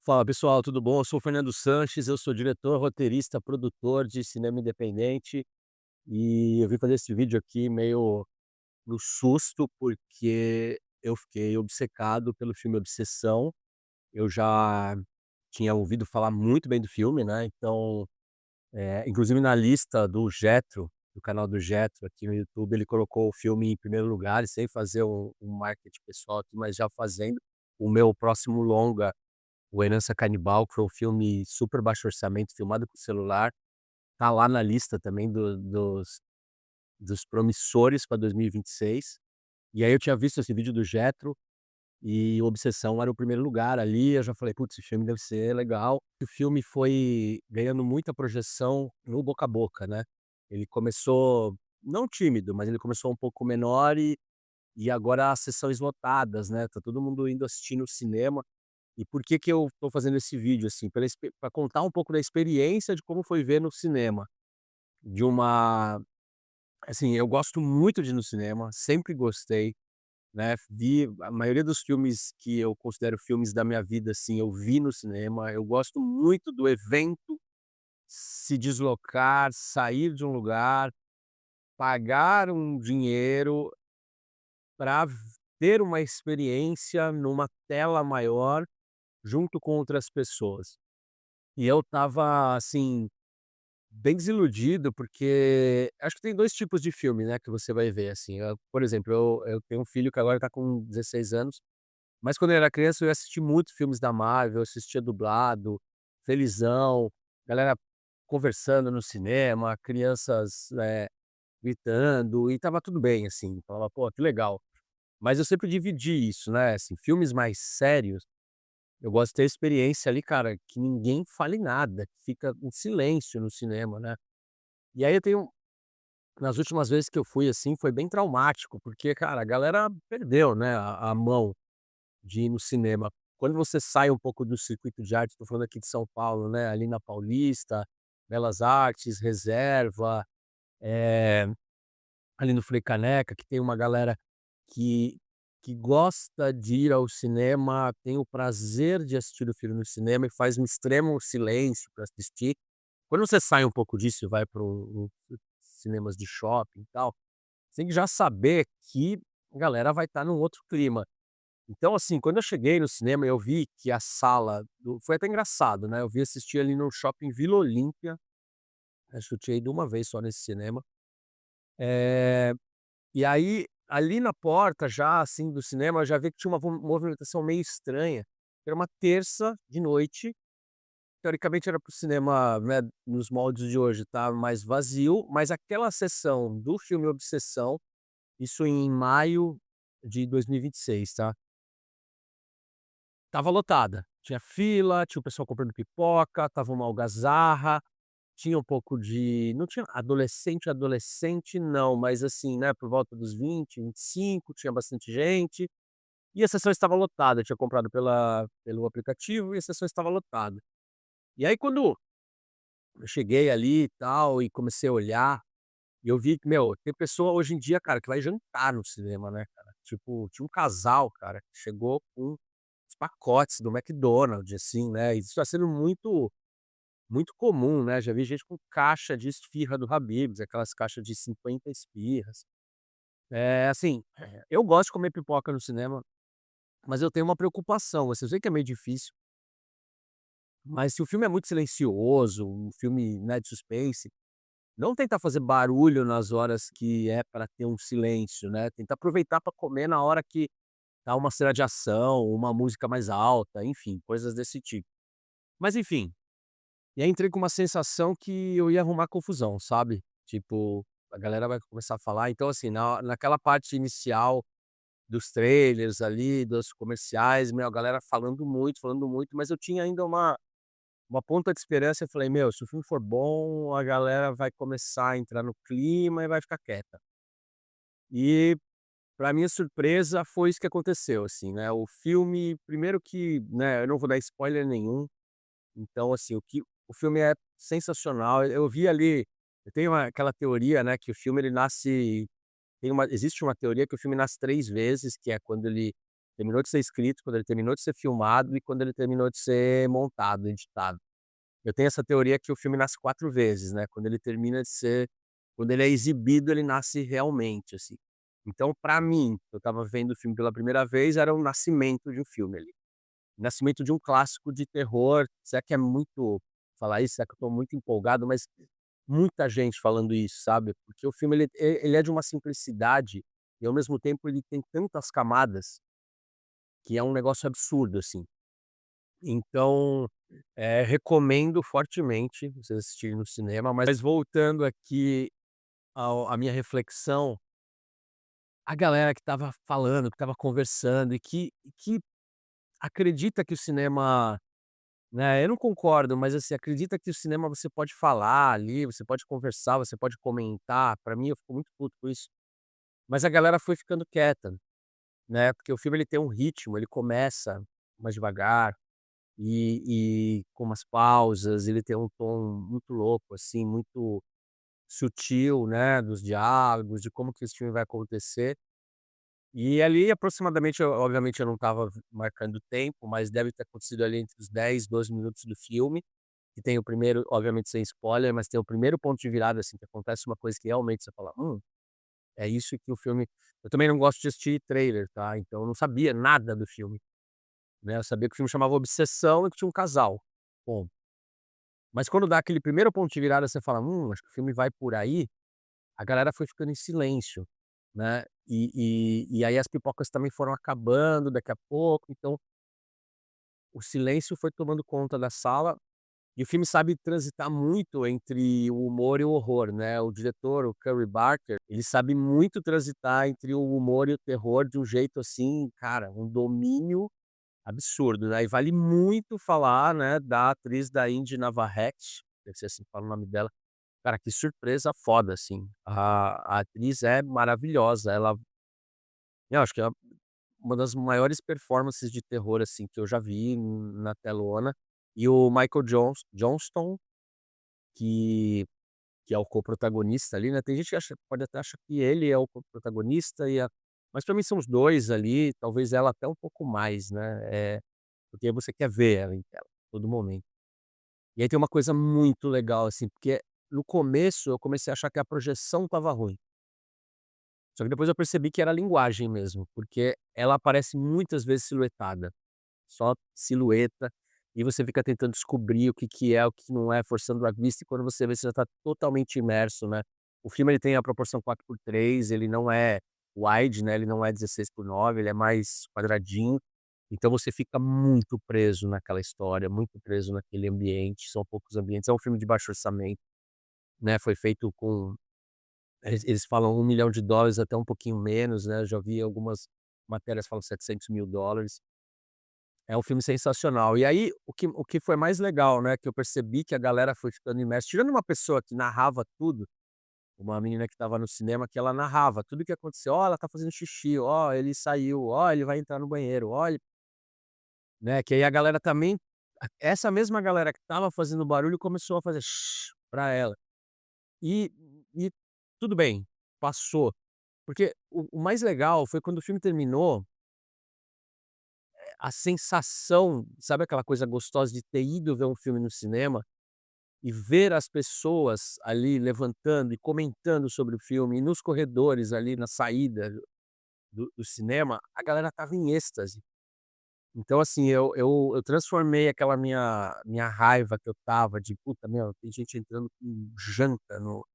Fala pessoal, tudo bom? Eu sou o Fernando Sanches, eu sou diretor, roteirista, produtor de cinema independente e eu vim fazer esse vídeo aqui meio no susto, porque eu fiquei obcecado pelo filme Obsessão. Eu já tinha ouvido falar muito bem do filme, né? Então, inclusive na lista do Jetro, do canal do Jetro aqui no YouTube, ele colocou o filme em primeiro lugar, sem fazer um marketing pessoal aqui, mas já fazendo o meu próximo longa, o Herança Canibal, que foi um filme super baixo orçamento, filmado com celular, tá lá na lista também dos promissores para 2026. E aí eu tinha visto esse vídeo do Jetro, e o Obsessão era o primeiro lugar ali, eu já falei: "Putz, esse filme deve ser legal". O filme foi ganhando muita projeção no boca a boca, né. Ele começou não tímido, mas ele começou um pouco menor e agora as sessões lotadas, né, tá todo mundo indo assistir no cinema. E por que que eu tô fazendo esse vídeo, assim, pra contar um pouco da experiência de como foi ver no cinema, de uma assim, eu gosto muito de ir no cinema, sempre gostei, né, vi a maioria dos filmes que eu considero filmes da minha vida, assim, eu vi no cinema, eu gosto muito do evento, se deslocar, sair de um lugar, pagar um dinheiro para ter uma experiência numa tela maior, junto com outras pessoas. E eu estava, assim, bem desiludido, porque acho que tem 2 tipos de filme, né, que você vai ver, assim, por exemplo, eu tenho um filho que agora tá com 16 anos, mas quando eu era criança eu ia assistir muito filmes da Marvel, eu assistia dublado, felizão, galera conversando no cinema, crianças, gritando, e estava tudo bem, assim, falava: "Pô, que legal". Mas eu sempre dividi isso, né, assim, filmes mais sérios, eu gosto de ter experiência ali, cara, que ninguém fale nada, que fica em silêncio no cinema, né. E aí eu tenho nas últimas vezes que eu fui, assim, foi bem traumático, porque, cara, a galera perdeu, né, a mão de ir no cinema. Quando você sai um pouco do circuito de arte, tô falando aqui de São Paulo, né, ali na Paulista, Belas Artes, Reserva, eh, ali no Frei Caneca, que tem uma galera que que gosta de ir ao cinema, tem o prazer de assistir o filme no cinema e faz um extremo silêncio para assistir. Quando você sai um pouco disso e vai para cinemas de shopping e tal, você tem que já saber que a galera vai estar num outro clima. Então, assim, quando eu cheguei no cinema, eu vi que a sala do foi até engraçado, né, eu vim assistir ali no shopping Vila Olímpia, acho que eu tinha ido uma vez só nesse cinema. Eh, e aí, ali na porta já, assim, do cinema, eu já vi que tinha uma movimentação meio estranha. Era uma terça de noite. Teoricamente era para o cinema, né, nos moldes de hoje tá mais vazio, mas aquela sessão do filme Obsessão, isso em maio de 2026, tá, estava lotada. Tinha fila, tinha o pessoal comprando pipoca, estava uma algazarra, tinha um pouco de não tinha adolescente, adolescente não, mas assim, né, por volta dos 20, 25, tinha bastante gente, e a sessão estava lotada. Eu tinha comprado pelo aplicativo e a sessão estava lotada. E aí quando eu cheguei ali e tal, e comecei a olhar, e eu vi que, meu, tem pessoa hoje em dia, cara, que vai jantar no cinema, né, cara. Tipo, tinha um casal, cara, que chegou com os pacotes do McDonald's, assim, né, e isso tá sendo muito comum, né, já vi gente com caixa de esfirra do Habib's, aquelas caixas de 50 esfirras. Assim, eu gosto de comer pipoca no cinema, mas eu tenho uma preocupação, assim, eu sei que é meio difícil, mas se o filme é muito silencioso, um filme, né, de suspense, não tentar fazer barulho nas horas que é para ter um silêncio, né, tentar aproveitar para comer na hora que tá uma cena de ação, uma música mais alta, enfim, coisas desse tipo. Mas enfim, e aí entrei com uma sensação que eu ia arrumar confusão, sabe. Tipo, a galera vai começar a falar, então assim, naquela parte inicial dos trailers ali, dos comerciais, meu, a galera falando muito, mas eu tinha ainda uma ponta de esperança. Eu falei: "Meu, se o filme for bom, a galera vai começar a entrar no clima e vai ficar quieta". E, pra minha surpresa, foi isso que aconteceu, assim, né, o filme primeiro que, né, eu não vou dar spoiler nenhum, então, assim, o filme é sensacional. Eu vi ali eu tenho aquela teoria, né, que o filme ele nasce existe uma teoria que o filme nasce 3 vezes, que é quando ele terminou de ser escrito, quando ele terminou de ser filmado e quando ele terminou de ser montado, editado. Eu tenho essa teoria que o filme nasce 4 vezes, né, quando ele é exibido, ele nasce realmente, assim. Então, pra mim, eu estava vendo o filme pela primeira vez, era o nascimento de um filme ali. Nascimento de um clássico de terror. Será que é muito falar isso? Será que eu tô muito empolgado? Mas muita gente falando isso, sabe, porque o filme ele é de uma simplicidade e ao mesmo tempo ele tem tantas camadas, que é um negócio absurdo, assim. Então, recomendo fortemente vocês assistirem no cinema, mas voltando aqui ao à minha reflexão, a galera que estava falando, que estava conversando e que acredita que o cinema, né, eu não concordo, mas, assim, acredita que o cinema você pode falar ali, você pode conversar, você pode comentar, pra mim eu fico muito puto com isso. Mas a galera foi ficando quieta, né, porque o filme ele tem um ritmo, ele começa mais devagar e com umas pausas, ele tem um tom muito louco, assim, muito sutil, né, dos diálogos, de como que esse filme vai acontecer. E ali aproximadamente, eu obviamente eu não estava marcando tempo, mas deve ter acontecido ali entre os 10, 12 minutos do filme, que tem o primeiro, obviamente sem spoiler, mas tem o primeiro ponto de virada, assim, que acontece uma coisa que realmente você fala: é isso que o filme". Eu também não gosto de assistir trailer, tá, então eu não sabia nada do filme, né, eu sabia que o filme chamava Obsessão e que tinha um casal, ponto. Mas quando dá aquele primeiro ponto de virada, você fala: acho que o filme vai por aí", a galera foi ficando em silêncio, né, e aí as pipocas também foram acabando daqui a pouco, então o silêncio foi tomando conta da sala, e o filme sabe transitar muito entre o humor e o horror, né, o diretor, o Curry Barker, ele sabe muito transitar entre o humor e o terror de um jeito, assim, cara, um domínio absurdo, né, e vale muito falar, né, da atriz da Indy Navarrete, deve ser assim que fala o nome dela. Cara, que surpresa foda, assim. A atriz é maravilhosa, eu acho que é uma das maiores performances de terror, assim, que eu já vi na telona. E o Michael Johnston, que que é o co-protagonista ali, né, tem gente que pode até achar que ele é o co-protagonista mas pra mim são os 2 ali, talvez ela até um pouco mais, né, porque você quer ver ela em tela, todo momento. E aí tem uma coisa muito legal, assim, porque no começo eu comecei a achar que a projeção estava ruim, só que depois eu percebi que era a linguagem mesmo, porque ela aparece muitas vezes silhuetada, só silhueta, e você fica tentando descobrir o que que é, o que não é, forçando a vista, e quando você vê, você já tá totalmente imerso, né. O filme ele tem a proporção 4:3, ele não é wide, né, ele não é 16:9, ele é mais quadradinho, então você fica muito preso naquela história, muito preso naquele ambiente, são poucos ambientes, é um filme de baixo orçamento, né, foi feito com eles falam $1.000.000 até um pouquinho menos, né, já vi algumas matérias falam $700.000. É um filme sensacional. E aí, o que foi mais legal, né, que eu percebi que a galera foi ficando imersa tirando uma pessoa que narrava tudo, uma menina que estava no cinema que ela narrava tudo o que aconteceu: "Ó, ela tá fazendo xixi, ó, ele saiu, ó, ele vai entrar no banheiro, ó, ele", né, que aí a galera também essa mesma galera que estava fazendo barulho começou a fazer pra ela. E e tudo bem, passou. Porque o mais legal foi quando o filme terminou, a sensação, sabe aquela coisa gostosa de ter ido ver um filme no cinema e ver as pessoas ali levantando e comentando sobre o filme, e nos corredores ali na saída do cinema, a galera estava em êxtase. Então assim, eu transformei aquela minha raiva que eu estava de: "Puta, meu, tem gente entrando com janta no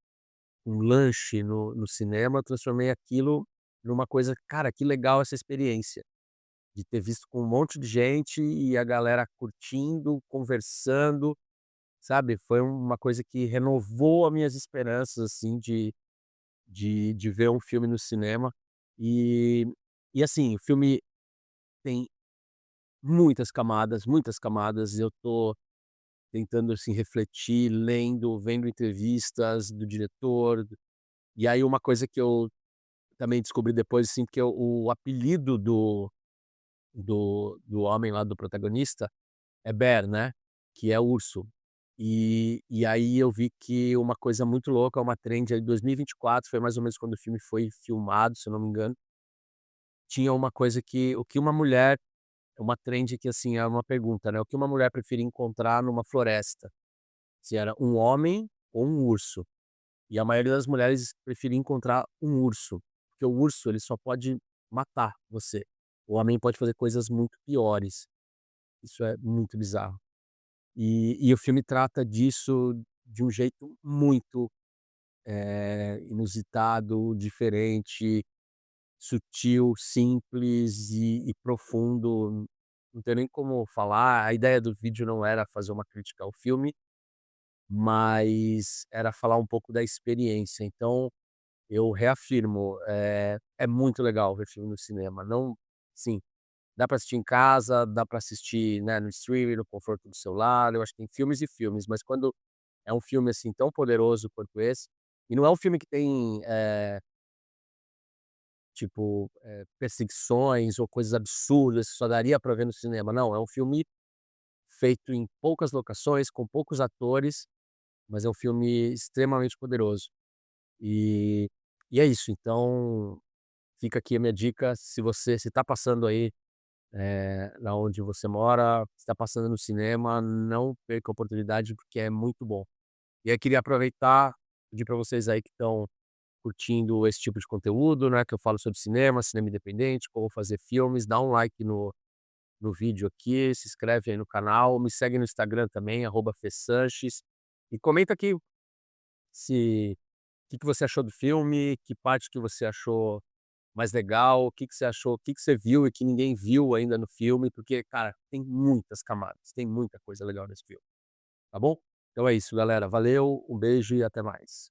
com lanche no cinema", eu transformei aquilo numa coisa: "Cara, que legal essa experiência". De ter visto com um monte de gente e a galera curtindo, conversando, sabe, foi uma coisa que renovou as minhas esperanças, assim, de ver um filme no cinema. E e assim, o filme tem muitas camadas, eu tô tentando, assim, refletir, lendo, vendo entrevistas do diretor, e aí uma coisa que eu também descobri depois, assim, porque o apelido do homem lá, do protagonista, é bear, né, que é urso. E aí eu vi que uma coisa muito louca, uma trend aí 2024, foi mais ou menos quando o filme foi filmado, se eu não me engano, tinha uma coisa que o que uma mulher uma trend que, assim, é uma pergunta, né, o que uma mulher preferia encontrar numa floresta? Se era um homem ou um urso. E a maioria das mulheres preferia encontrar um urso, porque o urso ele só pode matar você. O homem pode fazer coisas muito piores. Isso é muito bizarro. E o filme trata disso de um jeito muito, inusitado, diferente, sutil, simples e profundo. Não tenho nem como falar. A ideia do vídeo não era fazer uma crítica ao filme, mas era falar um pouco da experiência. Então, eu reafirmo, é muito legal ver filme no cinema. Não, sim, dá pra assistir em casa, dá pra assistir, né, no streaming, no conforto do celular. Eu acho que tem filmes e filmes, mas quando é um filme, assim, tão poderoso quanto esse, e não é um filme que tem, tipo, perseguições ou coisas absurdas que só daria pra ver no cinema. Não, é um filme feito em poucas locações, com poucos atores, mas é um filme extremamente poderoso. E e é isso. Então, fica aqui a minha dica, se tá passando aí, na onde você mora, se tá passando no cinema, não perca a oportunidade, porque é muito bom. E aí queria aproveitar, pedir para vocês aí que estão curtindo esse tipo de conteúdo, né, que eu falo sobre cinema, cinema independente, como fazer filmes, dá um like no vídeo aqui, se inscreve aí no canal, me segue no Instagram também, @fessanches, e comenta aqui se que você achou do filme, que parte que você achou mais legal, o que que você achou, o que que você viu e que ninguém viu ainda no filme, porque, cara, tem muitas camadas, tem muita coisa legal nesse filme, tá bom? Então é isso, galera. Valeu, um beijo e até mais.